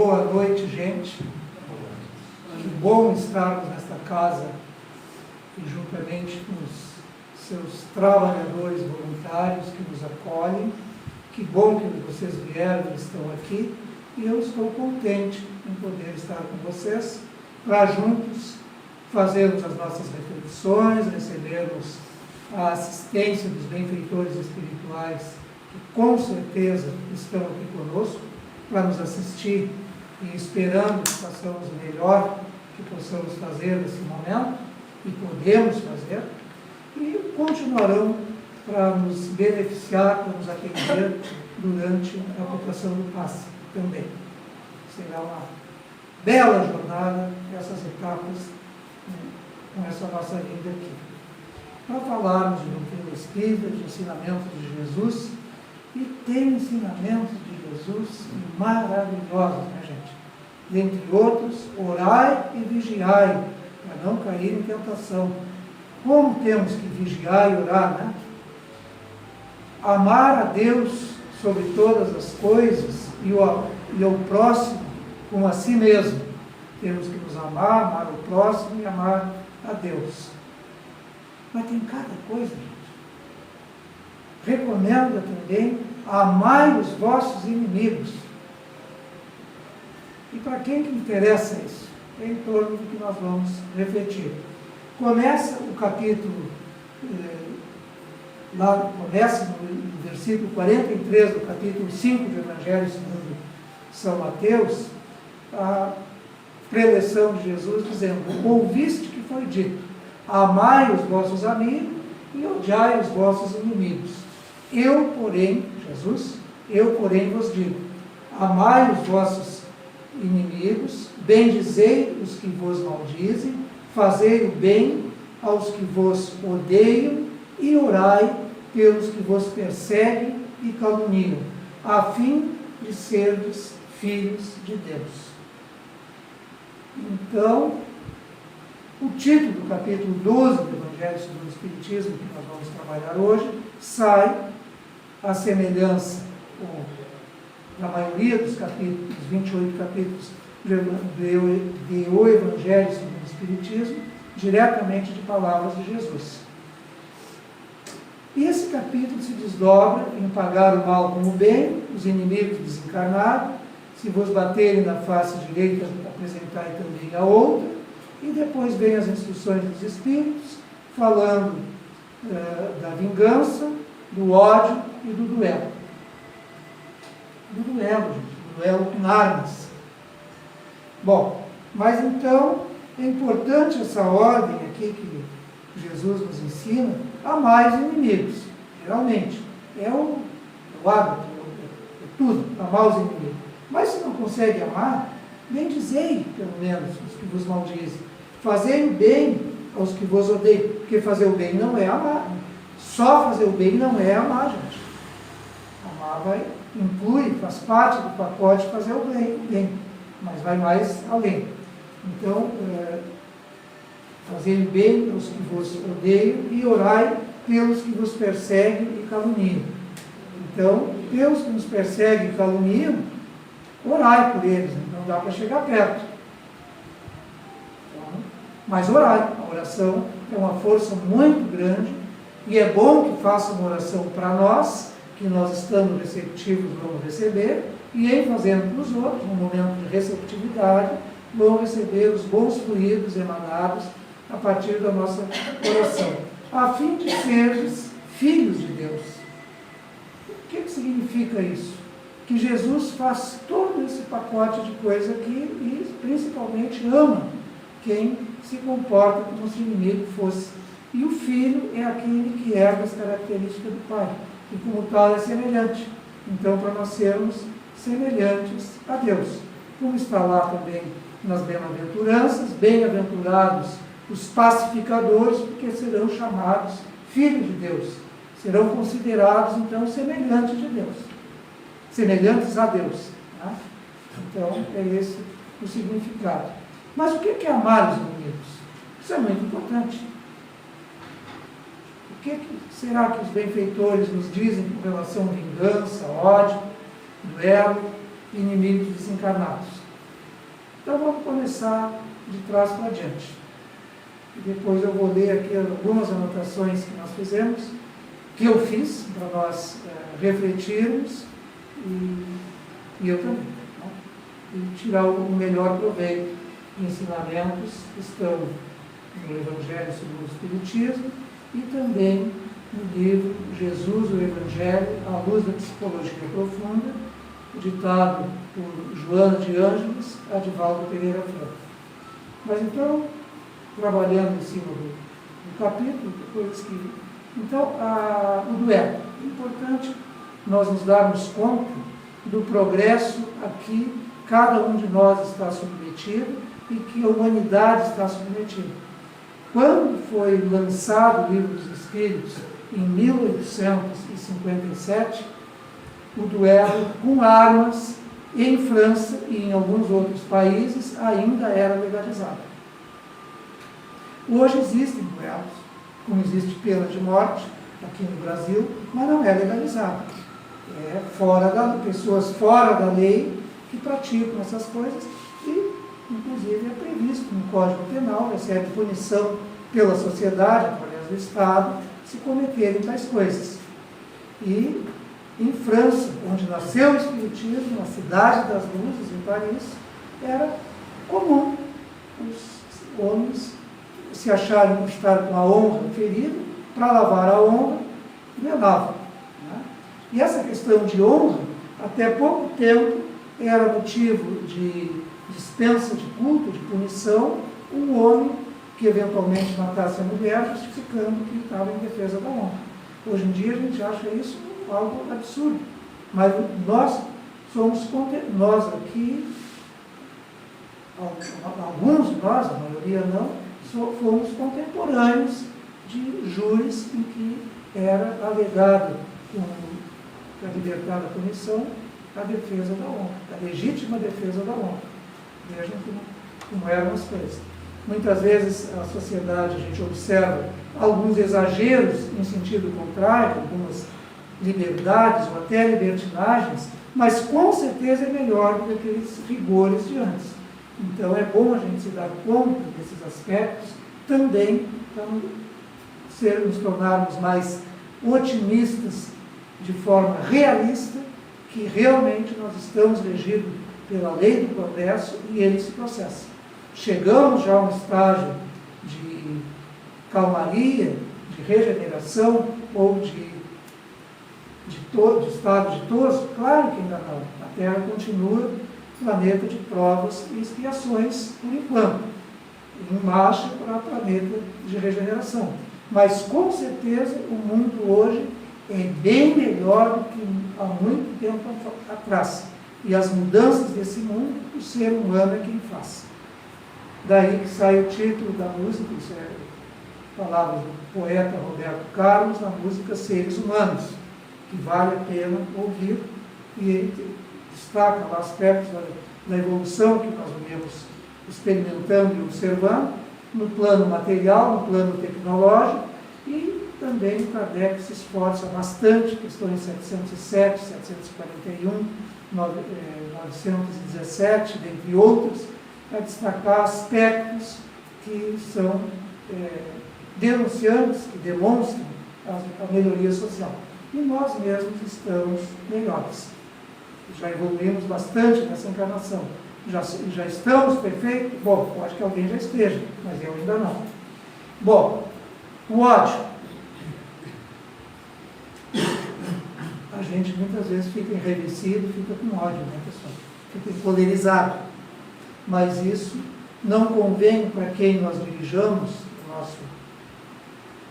Boa noite, gente. Que bom estarmos nesta casa e juntamente com os seus trabalhadores voluntários que nos acolhem. Que bom que vocês vieram e estão aqui. E eu estou contente em poder estar com vocês para juntos fazermos as nossas reflexões, recebermos a assistência dos benfeitores espirituais que com certeza estão aqui conosco para nos assistir e esperando que façamos o melhor que possamos fazer nesse momento e podemos fazer, e continuarão para nos beneficiar, para nos atender durante a votação do passe também. Será uma bela jornada essas etapas com essa nossa vida aqui. Para falarmos de doutrina espírita, de ensinamentos de Jesus, e tem ensinamentos de Jesus maravilhosos, né, gente? Dentre outros, orai e vigiai, para não cair em tentação. Como temos que vigiar e orar, né? Amar a Deus sobre todas as coisas e ao próximo como a si mesmo. Temos que nos amar, amar o próximo e amar a Deus. Mas tem cada coisa, gente. Recomenda também, amai os vossos inimigos. E para quem que interessa isso? É em torno do que nós vamos refletir. Começa o capítulo, começa no versículo 43 do capítulo 5 do Evangelho segundo São Mateus, a preleção de Jesus dizendo: ouviste que foi dito, amai os vossos amigos e odiai os vossos inimigos. Eu, porém, Jesus, vos digo, amai os vossos inimigos, bendizei os que vos maldizem, fazei o bem aos que vos odeiam e orai pelos que vos perseguem e caluniam, a fim de serdes filhos de Deus. Então, o título do capítulo 12 do Evangelho segundo o Espiritismo, que nós vamos trabalhar hoje, sai à semelhança da maioria dos capítulos, 28 capítulos do Evangelho segundo o Espiritismo, diretamente de palavras de Jesus. E esse capítulo se desdobra em pagar o mal como bem, os inimigos desencarnados, se vos baterem na face direita, apresentai também a outra, e depois vem as instruções dos Espíritos, falando da vingança, do ódio e do duelo. Do duelo, gente, do duelo com armas. Bom, mas então é importante essa ordem aqui que Jesus nos ensina, amar os inimigos, geralmente. É o hábito, é tudo, amar os inimigos. Mas se não consegue amar, bendizei, pelo menos, os que vos maldizem. Fazei o bem aos que vos odeiam, porque fazer o bem não é amar. Só fazer o bem não é amar, gente. Amar inclui, faz parte do pacote fazer o bem, mas vai mais além. Então, fazei o bem aos que vos odeiam e orai pelos que vos perseguem e caluniam. Então, pelos que nos perseguem e caluniam, orai por eles, não dá para chegar perto. Então, mas orai. A oração é uma força muito grande e é bom que faça uma oração para nós, que nós estando receptivos vamos receber, e em fazendo para os outros, no momento de receptividade, vão receber os bons fluidos emanados a partir da nossa oração, a fim de seres filhos de Deus. O que significa isso? Que Jesus faz todo esse pacote de coisa aqui e principalmente ama quem se comporta como se o inimigo fosse. E o filho é aquele que herda as características do pai, e como tal é semelhante. Então, para nós sermos semelhantes a Deus. Como está lá também nas bem-aventuranças, bem-aventurados os pacificadores, porque serão chamados filhos de Deus. Serão considerados, então, semelhantes de Deus. Semelhantes a Deus. Né? Então, é esse o significado. Mas o que é amar os inimigos? Isso é muito importante. O que será que os benfeitores nos dizem com relação à vingança, ódio, duelo, inimigos desencarnados? Então vamos começar de trás para diante. E depois eu vou ler aqui algumas anotações que nós fizemos, que eu fiz, para nós refletirmos, e eu também, né? E tirar o melhor proveito de ensinamentos que estão no Evangelho segundo o Espiritismo e também no livro Jesus, o Evangelho, à luz da psicologia profunda, ditado por Joana de Ângeles, Adivaldo Pereira Franco. Mas então, trabalhando em cima do capítulo, depois que... Então, o duelo. É importante nós nos darmos conta do progresso a que cada um de nós está submetido e que a humanidade está submetida. Quando foi lançado o Livro dos Espíritos, em 1857, o duelo com armas em França e em alguns outros países ainda era legalizado. Hoje existem duelos, como existe pena de morte aqui no Brasil, mas não é legalizado. É pessoas fora da lei que praticam essas coisas e, inclusive, é previsto no Código Penal, recebe punição pela sociedade, através do Estado, se cometerem tais coisas. E em França, onde nasceu o Espiritismo, na Cidade das Luzes, em Paris, era comum os homens se acharem por estar com a honra ferida, para lavar a honra, velavam. Né? E essa questão de honra, até pouco tempo, era motivo de dispensa de culto, de punição, um homem que eventualmente matasse a mulher, justificando que estava em defesa da honra. Hoje em dia a gente acha isso algo absurdo, mas nós aqui, alguns de nós, a maioria não, fomos contemporâneos de júris em que era alegado, para libertar da punição, a defesa da honra, a legítima defesa da honra. Vejam como eram as coisas. Muitas vezes a sociedade, a gente observa alguns exageros em sentido contrário, algumas liberdades ou até libertinagens, mas com certeza é melhor do que aqueles rigores de antes. Então é bom a gente se dar conta desses aspectos também para nos tornarmos mais otimistas de forma realista, que realmente nós estamos regidos pela lei do progresso e ele se processa. Chegamos já a um estágio de calmaria, de regeneração ou de estado ditoso? Claro que ainda não. A Terra continua planeta de provas e expiações por enquanto, em marcha para planeta de regeneração. Mas com certeza o mundo hoje é bem melhor do que há muito tempo atrás. E as mudanças desse mundo, o ser humano é quem faz. Daí que sai o título da música, isso é palavras do poeta Roberto Carlos, na música Seres Humanos, que vale a pena ouvir, e ele destaca lá aspectos da evolução que nós vemos experimentando e observando, no plano material, no plano tecnológico, e também Kardec se esforça bastante, questões 707, 741, 917, dentre outros, a destacar aspectos que são denunciantes, que demonstram a melhoria social. E nós mesmos estamos melhores. Já evoluímos bastante nessa encarnação. Já estamos perfeitos? Bom, pode que alguém já esteja, mas eu ainda não. Bom, o ódio. A gente muitas vezes fica enraivecido, fica com ódio, né, pessoal? Fica polerizado. Mas isso não convém para quem nós dirijamos o nosso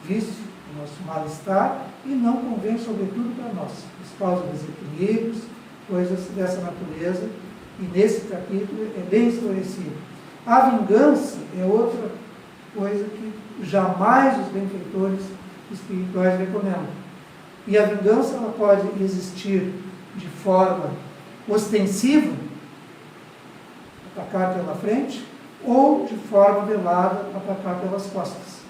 vício, o nosso mal-estar, e não convém, sobretudo, para nós. Isso causa desequilíbrios, coisas dessa natureza, e nesse capítulo é bem esclarecido. A vingança é outra coisa que jamais os benfeitores espirituais recomendam. E a vingança ela pode existir de forma ostensiva, atacar pela frente, ou de forma velada, atacar pelas costas.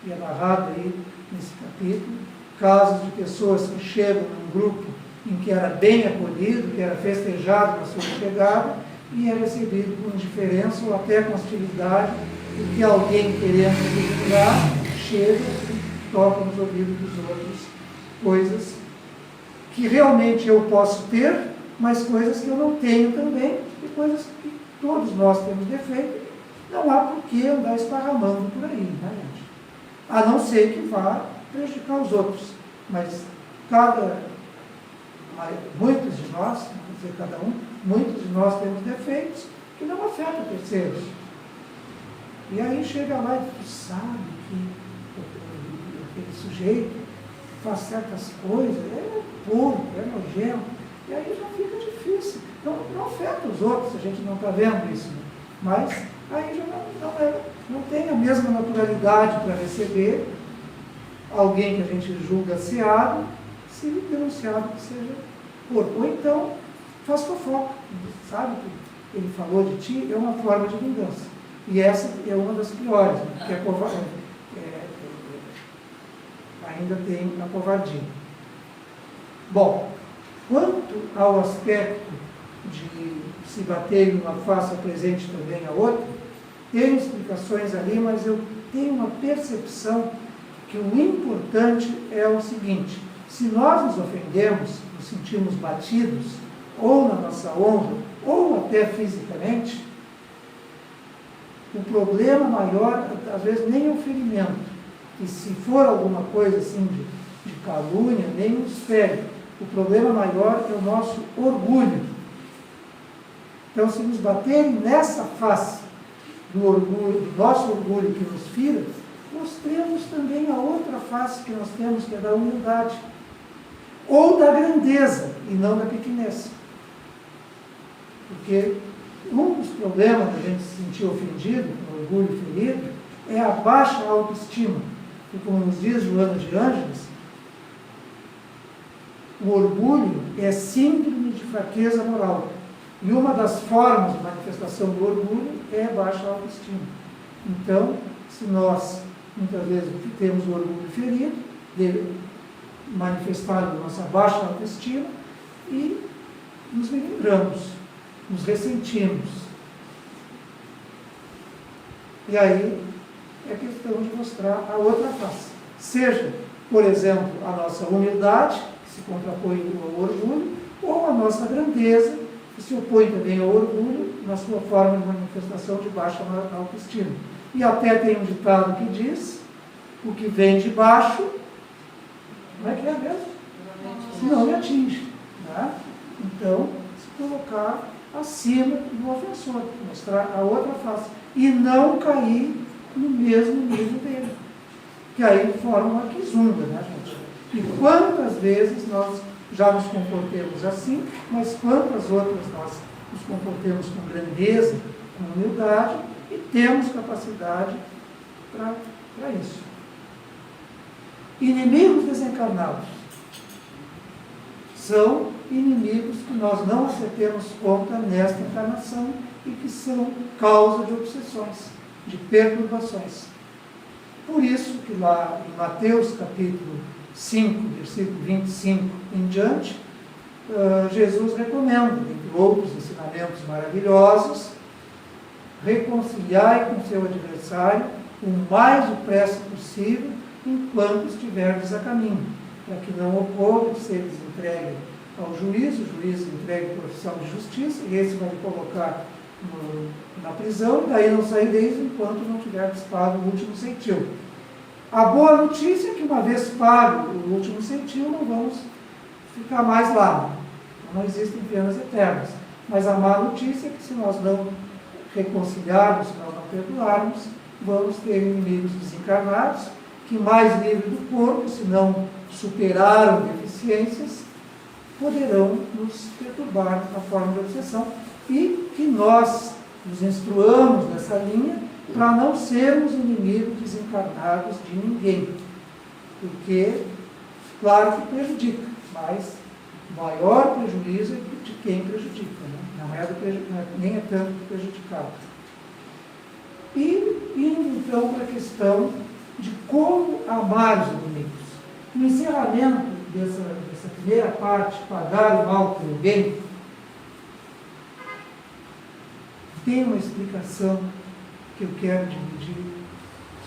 E é narrado aí nesse capítulo casos de pessoas que chegam num grupo em que era bem acolhido, que era festejado na sua chegada, e é recebido com indiferença ou até com hostilidade, porque alguém querendo divulgar chega e toca nos ouvidos dos outros coisas que realmente eu posso ter, mas coisas que eu não tenho também, e coisas que todos nós temos defeito, não há por que andar esparramando por aí, né, gente? A não ser que vá prejudicar os outros. Mas muitos de nós, não vou dizer cada um, muitos de nós temos defeitos que não afetam terceiros. E aí chega lá e tu sabe que aquele sujeito faz certas coisas, é porco, é nojento, e aí já fica difícil. Então não afeta os outros, a gente não está vendo isso, né? Mas aí já não tem a mesma naturalidade para receber alguém que a gente julga aciado, se denunciado que seja porco. Ou então faz fofoca, sabe que ele falou de ti, é uma forma de vingança. E essa é uma das piores, né? Porque ainda tem a covardia. Bom, quanto ao aspecto de se bater em uma face presente também a outra, tem explicações ali, mas eu tenho uma percepção que o importante é o seguinte: se nós nos ofendemos, nos sentimos batidos, ou na nossa honra, ou até fisicamente, o problema maior, às vezes, nem é o ferimento. E se for alguma coisa assim de calúnia, nem nos fere. O problema maior é o nosso orgulho. Então, se nos baterem nessa face do orgulho, do nosso orgulho que nos fira, mostremos também a outra face que nós temos, que é da humildade. Ou da grandeza, e não da pequenez. Porque um dos problemas da gente se sentir ofendido, com orgulho ferido, é a baixa autoestima. E como nos diz Joana de Ângeles, o orgulho é síndrome de fraqueza moral. E uma das formas de manifestação do orgulho é a baixa autoestima. Então, se nós, muitas vezes, temos o orgulho ferido, deve manifestar a nossa baixa autoestima e nos lembramos, nos ressentimos. E aí é questão de mostrar a outra face. Seja, por exemplo, a nossa humildade, que se contrapõe ao orgulho, ou a nossa grandeza, que se opõe também ao orgulho, na sua forma de manifestação de baixa autoestima. E até tem um ditado que diz: o que vem de baixo, como é que é mesmo? Não me atinge. Né? Então, se colocar acima do ofensor, mostrar a outra face. E não cair no mesmo nível dele. Que aí forma uma quizumba, né, gente? E quantas vezes nós já nos comportemos assim, mas quantas outras nós nos comportemos com grandeza, com humildade, e temos capacidade para isso. Inimigos desencarnados são inimigos que nós não acertemos conta nesta encarnação e que são causa de obsessões, de perturbações. Por isso que lá em Mateus capítulo 5, versículo 25 em diante, Jesus recomenda, entre outros ensinamentos maravilhosos, reconciliai com seu adversário o mais depressa possível, enquanto estiverdes a caminho, para que não ocorra de seres entregue ao juiz, o juiz entregue para o oficial de justiça, e esse vai lhe colocar na prisão, e daí não saireis enquanto não tiverdes pago o último centil. A boa notícia é que, uma vez pago o último centil, não vamos ficar mais lá. Não existem penas eternas. Mas a má notícia é que, se nós não reconciliarmos, se nós não perdoarmos, vamos ter inimigos desencarnados, que, mais livre do corpo, se não superaram deficiências, poderão nos perturbar na forma de obsessão, e que nós nos instruamos nessa linha para não sermos inimigos desencarnados de ninguém. Porque, claro que prejudica, mas o maior prejuízo é de quem prejudica, né? Não é nem é tanto do prejudicado. E indo então para a questão de como amar os inimigos. No encerramento dessa primeira parte, pagar o mal pelo bem, tem uma explicação que eu quero dividir,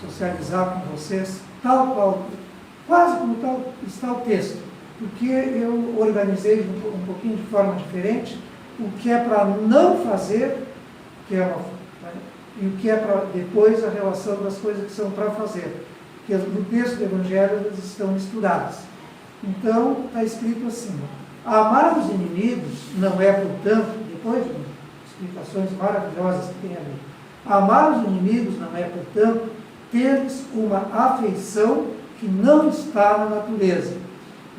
socializar com vocês, tal qual, quase como tal está o texto, porque eu organizei um pouquinho de forma diferente o que é para não fazer, que é e o que é para depois a relação das coisas que são para fazer. Porque no texto do Evangelho elas estão misturadas. Então, está escrito assim: amar os inimigos não é, portanto, depois de explicações maravilhosas que tem ali, amar os inimigos não é, portanto, ter-lhes uma afeição que não está na natureza,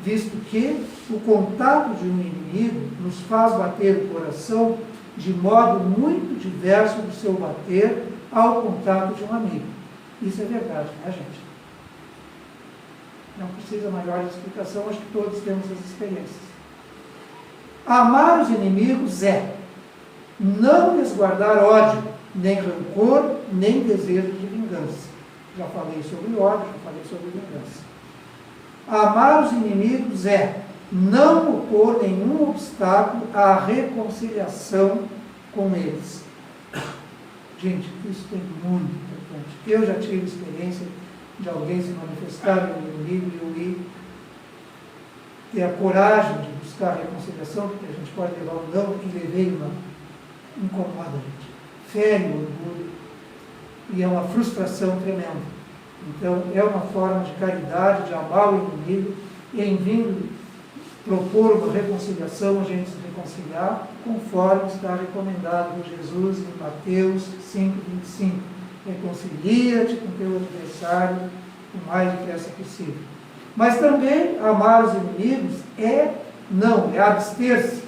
visto que o contato de um inimigo nos faz bater o coração de modo muito diverso do seu bater ao contato de um amigo. Isso é verdade, né, gente? Não precisa maior explicação, acho que todos temos as experiências. Amar os inimigos é não lhes guardar ódio, nem rancor, nem desejo de vingança. Já falei sobre ódio, já falei sobre vingança. Amar os inimigos é não opor nenhum obstáculo à reconciliação com eles. Gente, isso é muito importante. Eu já tive experiência de alguém se manifestar no inimigo e eu ir ter a coragem de buscar a reconciliação, porque a gente pode levar um não, e levei uma incomoda, gente. Fere o orgulho e é uma frustração tremenda. Então, é uma forma de caridade, de amar o inimigo, e em vindo propor uma reconciliação, a gente se reconciliar, conforme está recomendado por Jesus em Mateus 5,25. Reconcilia-te com teu adversário o mais depressa possível. Mas também amar os inimigos é abster-se,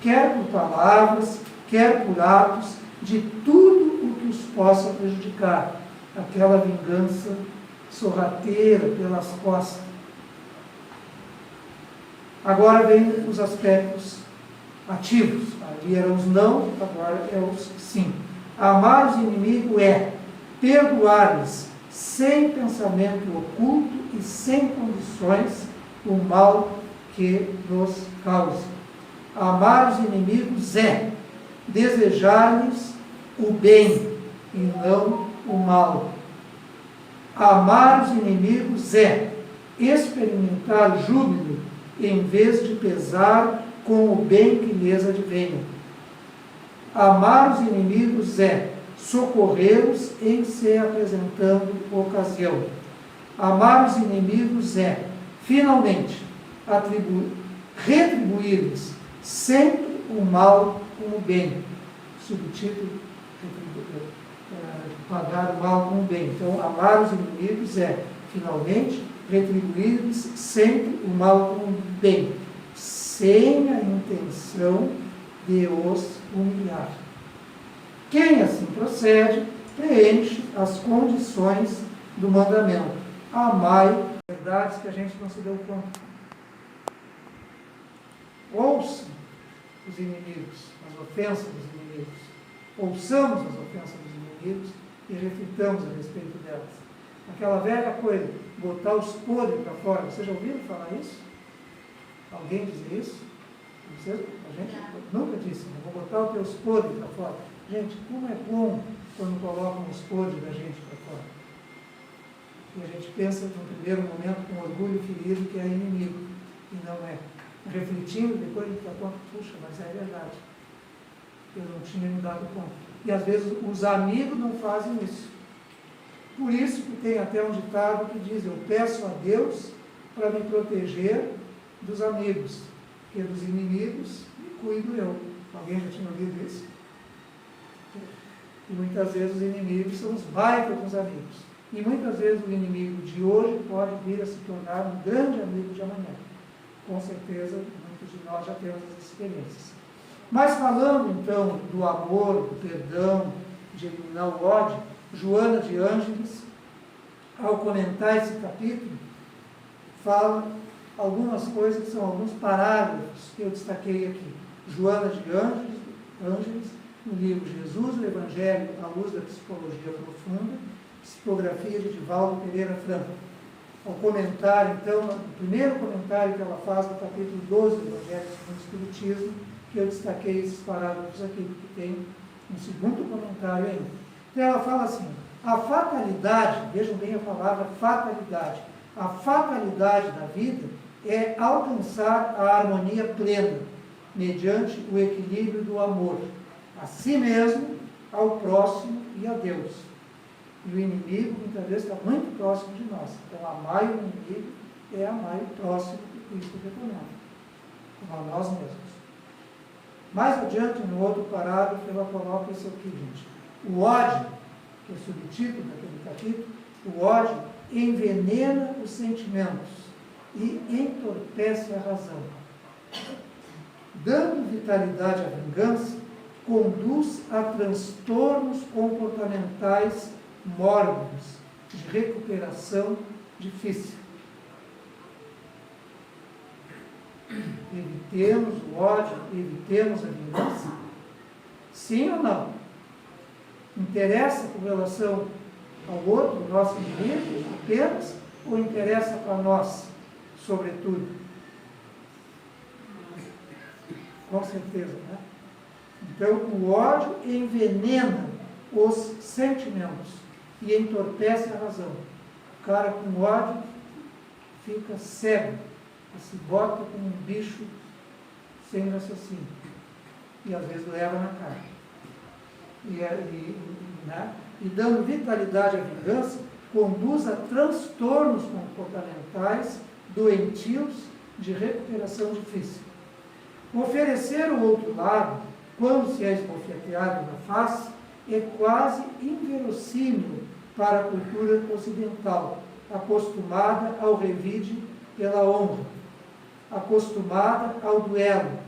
quer por palavras, quer por atos, de tudo o que os possa prejudicar. Aquela vingança sorrateira pelas costas. Agora vem os aspectos ativos. Ali eram os não, agora é os sim. Amar os inimigos é perdoar-lhes sem pensamento oculto e sem condições o mal que nos causa. Amar os inimigos é desejar-lhes o bem e não o mal. Amar os inimigos é experimentar júbilo em vez de pesar com o bem que lhes advenha. Amar os inimigos é socorrê-los em se apresentando ocasião. Amar os inimigos é, finalmente, retribuir-lhes sempre o mal com o bem. Subtítulo: pagar o mal com o bem. Então, amar os inimigos é, finalmente, retribuir-lhes sempre o mal com o bem, sem a intenção de os humilhar. Quem assim procede, preenche as condições do mandamento. Amai verdades que a gente não se deu conta. Ouçam os inimigos, as ofensas dos inimigos. Ouçamos as ofensas dos inimigos e reflitamos a respeito delas. Aquela velha coisa, botar os podres para fora. Vocês já ouviram falar isso? Alguém dizer isso? A gente nunca disse, vou botar os teus podres para fora. Gente, como é bom quando colocam os podres da gente para fora. E a gente pensa, no primeiro momento, com orgulho ferido, que é inimigo. E não é. Refletindo, depois a gente dá conta, puxa, mas é verdade. Eu não tinha me dado conta. E às vezes os amigos não fazem isso. Por isso que tem até um ditado que diz: eu peço a Deus para me proteger dos amigos, porque dos inimigos me cuido eu. Alguém já tinha ouvido isso? E muitas vezes os inimigos são os baitas dos amigos. E muitas vezes o inimigo de hoje pode vir a se tornar um grande amigo de amanhã. Com certeza, muitos de nós já temos as experiências. Mas falando então do amor, do perdão, de eliminar o ódio, Joana de Ângeles, ao comentar esse capítulo, fala algumas coisas, são alguns parágrafos que eu destaquei aqui. Joana de Ângeles, no livro Jesus, o Evangelho à Luz da Psicologia Profunda, psicografia de Divaldo Pereira Franco. Ao comentar, então, o primeiro comentário que ela faz no capítulo 12 do Evangelho segundo o Espiritismo, que eu destaquei esses parágrafos aqui, porque tem um segundo comentário ainda. Então ela fala assim, a fatalidade, vejam bem a palavra fatalidade, a fatalidade da vida é alcançar a harmonia plena, mediante o equilíbrio do amor, a si mesmo, ao próximo e a Deus. E o inimigo, muitas vezes, está muito próximo de nós. Então, amar o inimigo é amar o próximo que Cristo recomenda, como a nós mesmos. Mais adiante, no outro parágrafo, ela coloca isso aqui, gente. O ódio, que é o subtítulo daquele capítulo, o ódio envenena os sentimentos e entorpece a razão. Dando vitalidade à vingança, conduz a transtornos comportamentais mórbidos, de recuperação difícil. Evitemos o ódio, evitemos a vingança? Sim ou não? Interessa com relação ao outro, nosso inimigo, apenas, ou interessa para nós, sobretudo? Com certeza, né? Então, o ódio envenena os sentimentos e entorpece a razão. O cara com ódio fica cego, se bota como um bicho sem raciocínio. E às vezes leva na cara. E dando vitalidade à vingança, conduz a transtornos comportamentais doentios de recuperação difícil. Oferecer o outro lado, quando se é esbofeteado na face, é quase inverossímil para a cultura ocidental, acostumada ao revide pela honra, acostumada ao duelo,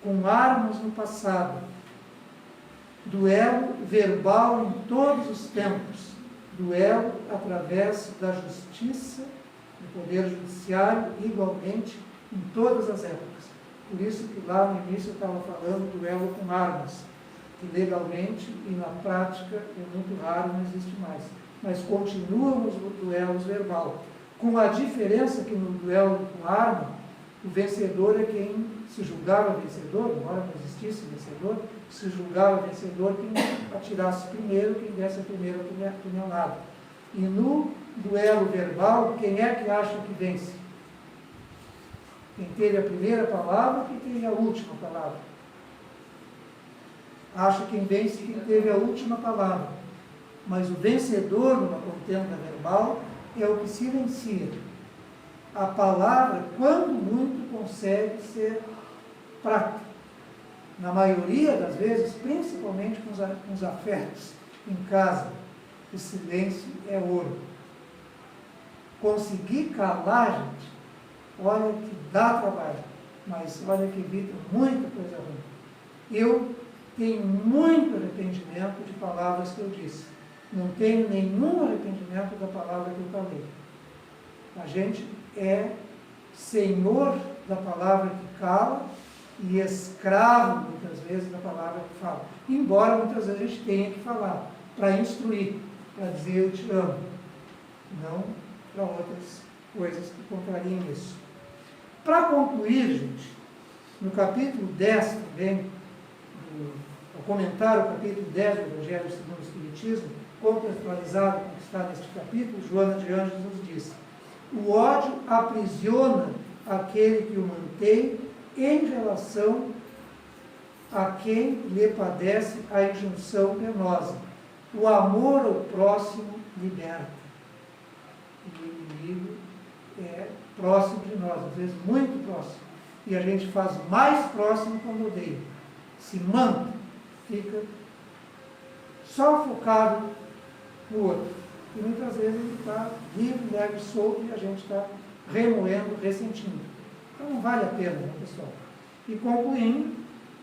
com armas no passado, duelo verbal em todos os tempos, duelo através da justiça, do poder judiciário, igualmente em todas as épocas. Por isso que lá no início eu estava falando do duelo com armas, que legalmente e na prática é muito raro, não existe mais. Mas continuam os duelos verbal, com a diferença que no duelo com arma, o vencedor é quem se julgava vencedor, embora não existisse vencedor, se julgava vencedor quem atirasse primeiro, quem desse a primeira punhalada. E no duelo verbal, quem é que acha que vence? Quem teve a primeira palavra, quem teve a última palavra. Acha quem vence quem teve a última palavra. Mas o vencedor numa contenda verbal é o que silencia. A palavra, quando muito, consegue ser prática. Na maioria das vezes, principalmente com os afetos em casa, o silêncio é ouro. Conseguir calar, gente, olha que dá trabalho, mas olha que evita muita coisa ruim. Eu tenho muito arrependimento de palavras que eu disse. Não tenho nenhum arrependimento da palavra que eu falei. A gente é senhor da palavra que cala e escravo, muitas vezes, da palavra que fala. Embora muitas vezes a gente tenha que falar, para instruir, para dizer eu te amo, não para outras coisas que contrariem isso. Para concluir, gente, no capítulo 10 também, ao comentar o capítulo 10 do Evangelho segundo o Espiritismo, contextualizado com o que está neste capítulo, Joana de Ângeles nos diz: o ódio aprisiona aquele que o mantém em relação a quem lhe padece a injunção penosa. O amor ao próximo liberta. E o inimigo é próximo de nós, às vezes muito próximo. E a gente faz mais próximo quando odeia. Se manda, fica só focado no outro. E muitas vezes ele está livre, leve, solto e a gente está remoendo, ressentindo. Então não vale a pena, né, pessoal? E concluindo,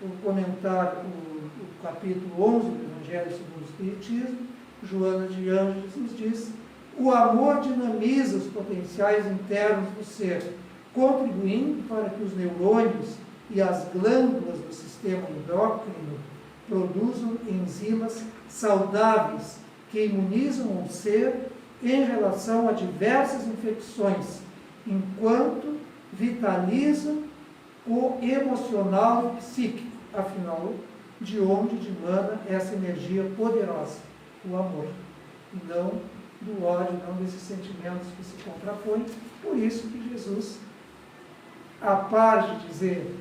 o comentário, o capítulo 11 do Evangelho segundo o Espiritismo, Joana de Ângeles nos diz: o amor dinamiza os potenciais internos do ser, contribuindo para que os neurônios e as glândulas do sistema endócrino produzam enzimas saudáveis que imunizam o ser em relação a diversas infecções, enquanto vitalizam o emocional e psíquico. Afinal, de onde dimana essa energia poderosa, o amor, e não do ódio, não desses sentimentos que se contrapõem. Por isso que Jesus, a par de dizer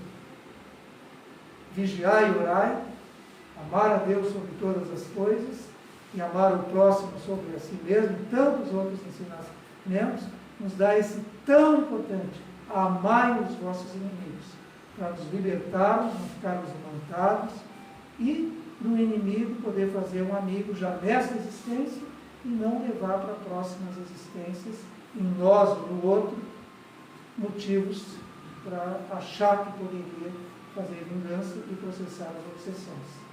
vigiai e orai, amar a Deus sobre todas as coisas e amar o próximo sobre a si mesmo, tantos outros ensinamentos, nos dá esse tão importante: amai os vossos inimigos, para nos libertarmos, não ficarmos imantados e do inimigo poder fazer um amigo já nessa existência e não levar para próximas existências, em nós ou no outro, motivos para achar que poderia fazer vingança e processar as obsessões.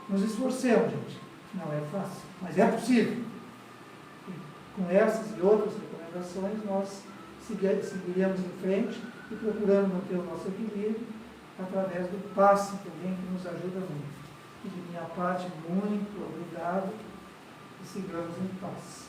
Nos esforcemos, gente. Não é fácil, mas é possível. E com essas e outras recomendações, nós seguiremos em frente e procurando manter o nosso equilíbrio através do passe também, que nos ajuda muito. E de minha parte, muito obrigado e sigamos em paz.